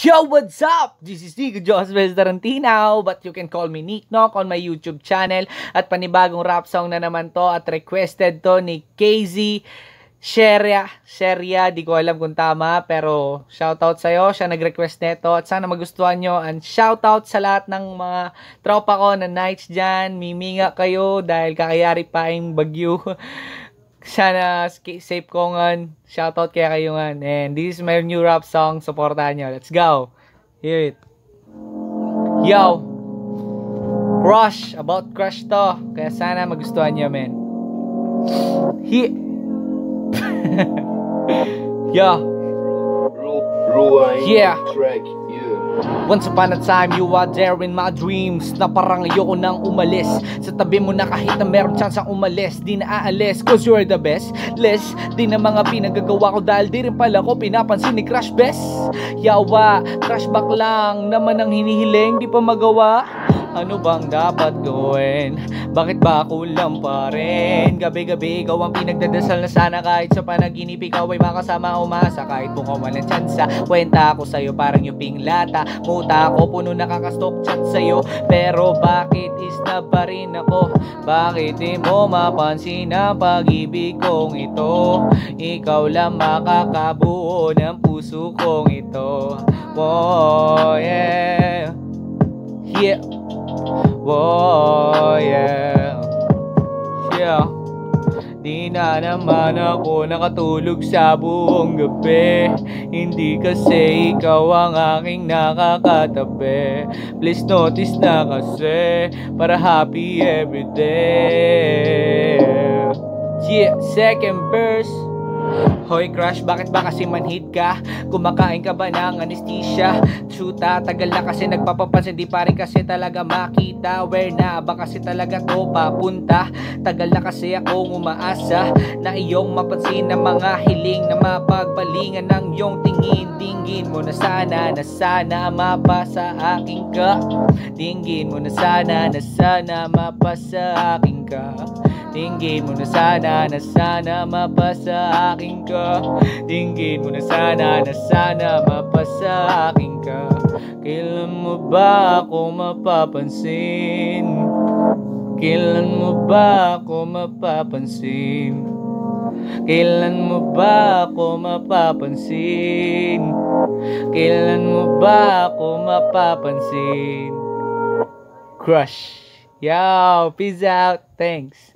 Yo, what's up? This is Nico Joseph Tarantino, but you can call me Nick Knock on my YouTube channel. At panibagong rap song na naman to at requested to ni KZ Sheria, di ko alam kung tama, pero shoutout sa'yo, siya nag-request nito at sana magustuhan nyo. And shoutout sa lahat ng mga tropa ko na nights dyan, miminga kayo dahil kakayari pa yung bagyo. Sana safe ko ngan. Shoutout kaya kayo ngan. And this is my new rap song, supportahan nyo. Let's go, hear it. Yo, crush, about crush to, kaya sana magustuhan nyo, men. Yeah. Yeah. Once upon a time, you were there in my dreams, na parang ayoko nang umalis. Sa tabi mo na kahit na meron chance ang umalis, di na aalis, cause you're the best. Less, di na mga pinagagawa ko dahil di rin pala ko pinapansin ni Crush Best. Yawa, crush back lang naman ang hinihiling, di pa magawa. Ano bang dapat gawin? Bakit ba kulang pa rin? Gabi-gabi ikaw ang pinagdadasal na sana kahit sa panaginip ikaw ay makasama umasa. Kahit mukhang walang tsansa, kwenta ako sa'yo parang yung pinglata. Muta ako, puno nakakastok chat sa'yo, pero bakit isna pa rin ako? Bakit di mo mapansin ang pag-ibig kong ito? Ikaw lang makakabuo ng puso kong ito. Oh yeah. Yeah. Oh yeah. Yeah. Di na naman ako nakatulog sa buong gabi, hindi kasi ikaw ang aking nakakatabi. Please notice na kasi para happy everyday. Yeah, second verse. Hoy crush, bakit ba kasi manhid ka? Kumakain ka ba ng anesthesia? Shoota, tagal na kasi nagpapapansin, di pa rin kasi talaga makita. Where na ba kasi talaga to papunta? Tagal na kasi akong umaasa na iyong mapansin ang mga hiling na mapagbalingan ng iyong tingin. Dinggin mo na sana mapasa aking ka. Dinggin mo na sana mapasa aking ka. Dinggin mo na sana mapasa akin ka. Dinggin mo na sana mapasa akin ka. Kailan mo ba ako mapapansin? Kailan mo ba ako mapapansin? Kailan mo ba ako mapapansin? Kailan mo ba ako mapapansin? Crush. Yo, peace out. Thanks.